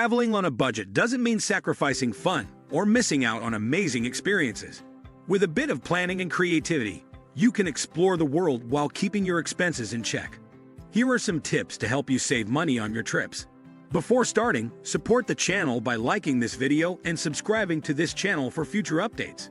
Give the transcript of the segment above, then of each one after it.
Traveling on a budget doesn't mean sacrificing fun or missing out on amazing experiences. With a bit of planning and creativity, you can explore the world while keeping your expenses in check. Here are some tips to help you save money on your trips. Before starting, support the channel by liking this video and subscribing to this channel for future updates.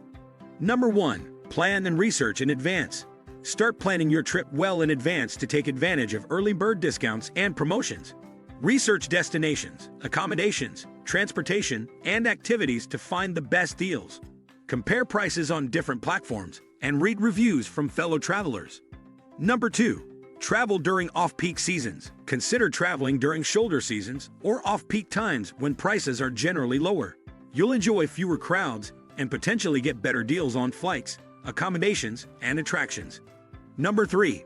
Number 1. Plan and research in advance. Start planning your trip well in advance to take advantage of early bird discounts and promotions. Research destinations, accommodations, transportation, and activities to find the best deals. Compare prices on different platforms and read reviews from fellow travelers. Number 2. Travel during off-peak seasons. Consider traveling during shoulder seasons or off-peak times when prices are generally lower. You'll enjoy fewer crowds and potentially get better deals on flights, accommodations, and attractions. Number 3.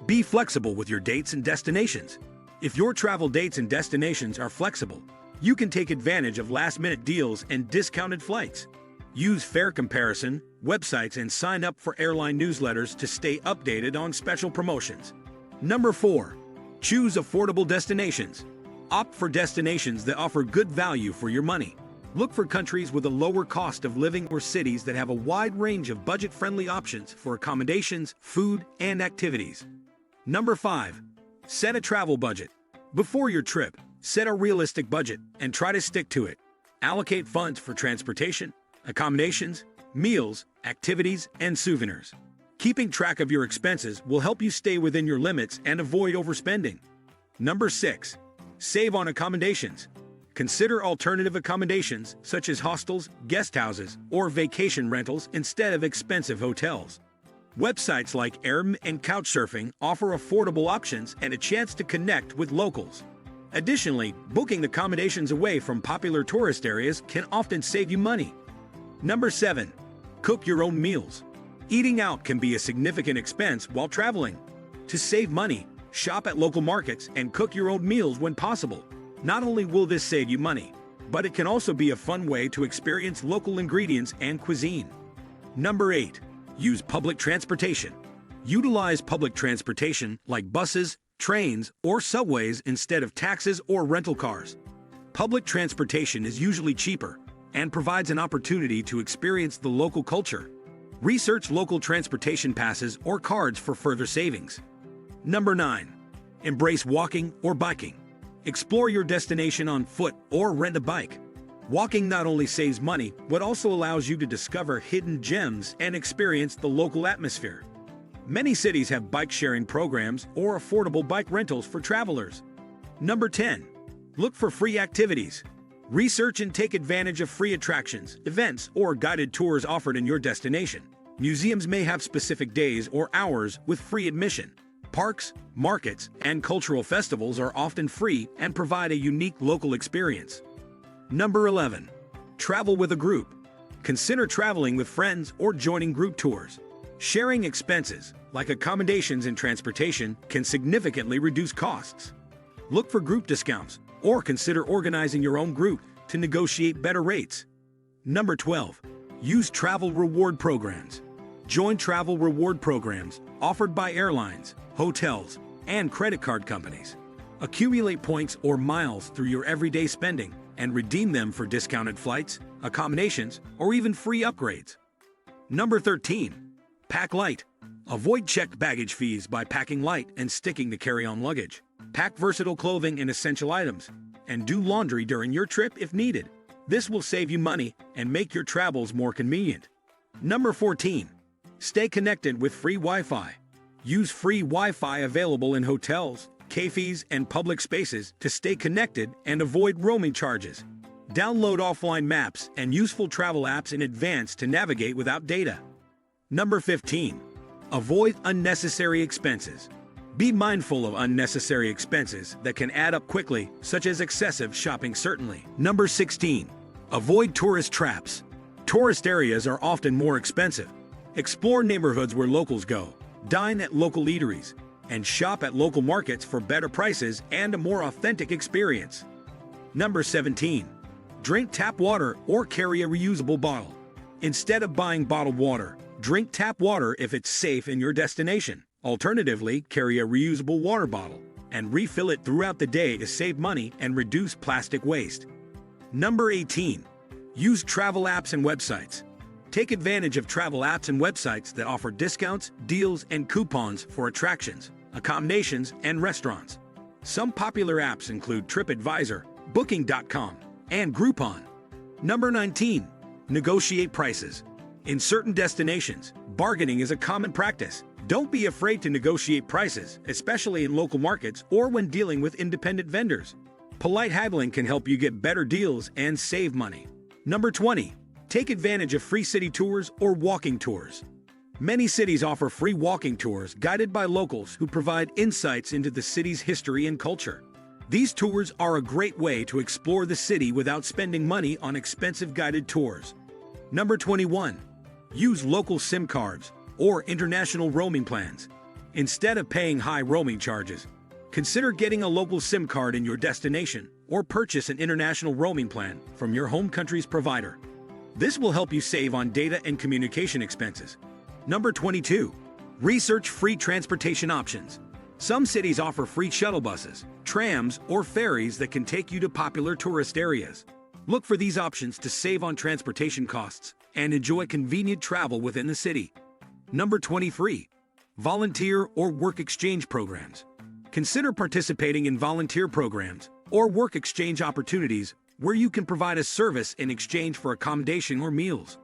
Be flexible with your dates and destinations. If your travel dates and destinations are flexible, you can take advantage of last-minute deals and discounted flights. Use fare comparison websites and sign up for airline newsletters to stay updated on special promotions. Number 4. Choose affordable destinations. Opt for destinations that offer good value for your money. Look for countries with a lower cost of living or cities that have a wide range of budget-friendly options for accommodations, food, and activities. Number 5. Set a travel budget. Before your trip, set a realistic budget and try to stick to it. Allocate funds for transportation, accommodations, meals, activities, and souvenirs. Keeping track of your expenses will help you stay within your limits and avoid overspending. Number 6. Save on accommodations. Consider alternative accommodations such as hostels, guest houses, or vacation rentals instead of expensive hotels. Websites like Airbnb and Couchsurfing offer affordable options and a chance to connect with locals. Additionally, booking accommodations away from popular tourist areas can often save you money. Number 7. Cook your own meals. Eating out can be a significant expense while traveling. To save money, shop at local markets and cook your own meals when possible. Not only will this save you money, but it can also be a fun way to experience local ingredients and cuisine. Number 8. Use public transportation. Utilize public transportation like buses, trains, or subways instead of taxis or rental cars. Public transportation is usually cheaper and provides an opportunity to experience the local culture. Research local transportation passes or cards for further savings. Number 9. Embrace walking or biking. Explore your destination on foot or rent a bike. Walking not only saves money, but also allows you to discover hidden gems and experience the local atmosphere. Many cities have bike-sharing programs or affordable bike rentals for travelers. Number 10. Look for free activities. Research and take advantage of free attractions, events, or guided tours offered in your destination. Museums may have specific days or hours with free admission. Parks, markets, and cultural festivals are often free and provide a unique local experience. Number 11. Travel with a group. Consider traveling with friends or joining group tours. Sharing expenses, like accommodations and transportation, can significantly reduce costs. Look for group discounts or consider organizing your own group to negotiate better rates. Number 12. Use travel reward programs. Join travel reward programs offered by airlines, hotels, and credit card companies. Accumulate points or miles through your everyday spending and redeem them for discounted flights, accommodations, or even free upgrades. Number 13. Pack light. Avoid checked baggage fees by packing light and sticking to carry-on luggage. Pack versatile clothing and essential items, and do laundry during your trip if needed. This will save you money and make your travels more convenient. Number 14. Stay connected with free Wi-Fi. Use free Wi-Fi available in hotels, cafes, and public spaces to stay connected and avoid roaming charges. Download offline maps and useful travel apps in advance to navigate without data. Number 15. Avoid unnecessary expenses. Be mindful of unnecessary expenses that can add up quickly, such as excessive shopping certainly. Number 16. Avoid tourist traps. Tourist areas are often more expensive. Explore neighborhoods where locals go, dine at local eateries, and shop at local markets for better prices and a more authentic experience. Number 17. Drink tap water or carry a reusable bottle. Instead of buying bottled water, drink tap water if it's safe in your destination. Alternatively, carry a reusable water bottle and refill it throughout the day to save money and reduce plastic waste. Number 18. Use travel apps and websites. Take advantage of travel apps and websites that offer discounts, deals, and coupons for attractions, accommodations, and restaurants. Some popular apps include TripAdvisor, Booking.com, and Groupon. Number 19. Negotiate prices. In certain destinations, bargaining is a common practice. Don't be afraid to negotiate prices, especially in local markets or when dealing with independent vendors. Polite haggling can help you get better deals and save money. Number 20. Take advantage of free city tours or walking tours. Many cities offer free walking tours guided by locals who provide insights into the city's history and culture. These tours are a great way to explore the city without spending money on expensive guided tours. Number 21. Use local SIM cards or international roaming plans. Instead of paying high roaming charges, consider getting a local SIM card in your destination or purchase an international roaming plan from your home country's provider. This will help you save on data and communication expenses. Number 22. Research free transportation options. Some cities offer free shuttle buses, trams, or ferries that can take you to popular tourist areas. Look for these options to save on transportation costs and enjoy convenient travel within the city. Number 23. Volunteer or work exchange programs. Consider participating in volunteer programs or work exchange opportunities where you can provide a service in exchange for accommodation or meals.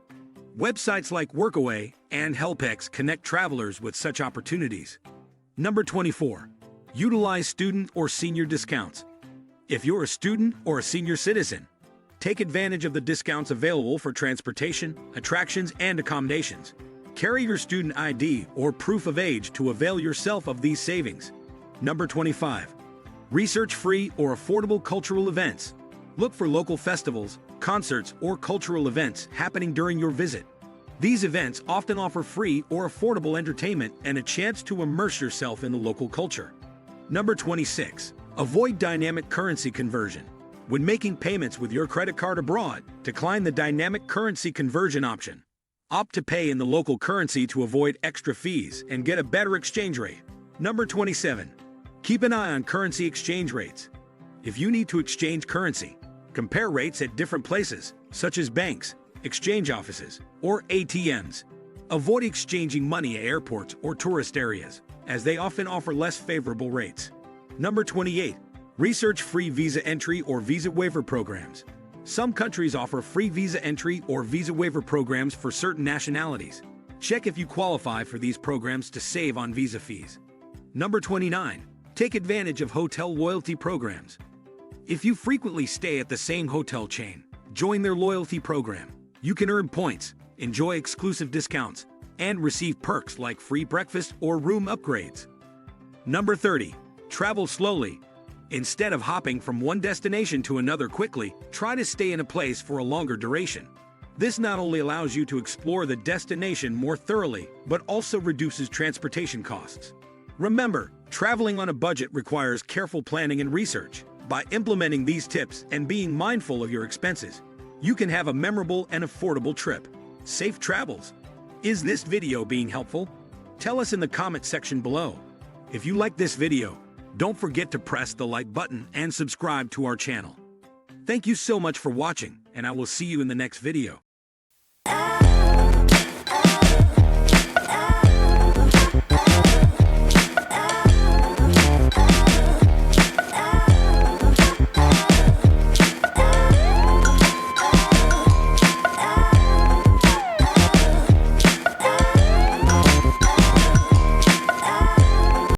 Websites like Workaway and HelpX connect travelers with such opportunities. Number 24. Utilize student or senior discounts. If you're a student or a senior citizen, take advantage of the discounts available for transportation, attractions, and accommodations. Carry your student ID or proof of age to avail yourself of these savings. Number 25. Research free or affordable cultural events. Look for local festivals, concerts, or cultural events happening during your visit. These events often offer free or affordable entertainment and a chance to immerse yourself in the local culture. Number 26. Avoid dynamic currency conversion. When making payments with your credit card abroad, decline the dynamic currency conversion option. Opt to pay in the local currency to avoid extra fees and get a better exchange rate. Number 27. Keep an eye on currency exchange rates. If you need to exchange currency, compare rates at different places, such as banks, exchange offices, or ATMs. Avoid exchanging money at airports or tourist areas, as they often offer less favorable rates. Number 28. Research free visa entry or visa waiver programs. Some countries offer free visa entry or visa waiver programs for certain nationalities. Check if you qualify for these programs to save on visa fees. Number 29. Take advantage of hotel loyalty programs. If you frequently stay at the same hotel chain, join their loyalty program. You can earn points, enjoy exclusive discounts, and receive perks like free breakfast or room upgrades. Number 30. Travel slowly. Instead of hopping from one destination to another quickly, try to stay in a place for a longer duration. This not only allows you to explore the destination more thoroughly, but also reduces transportation costs. Remember, traveling on a budget requires careful planning and research. By implementing these tips and being mindful of your expenses, you can have a memorable and affordable trip. Safe travels! Is this video being helpful? Tell us in the comment section below. If you like this video, don't forget to press the like button and subscribe to our channel. Thank you so much for watching, and I will see you in the next video.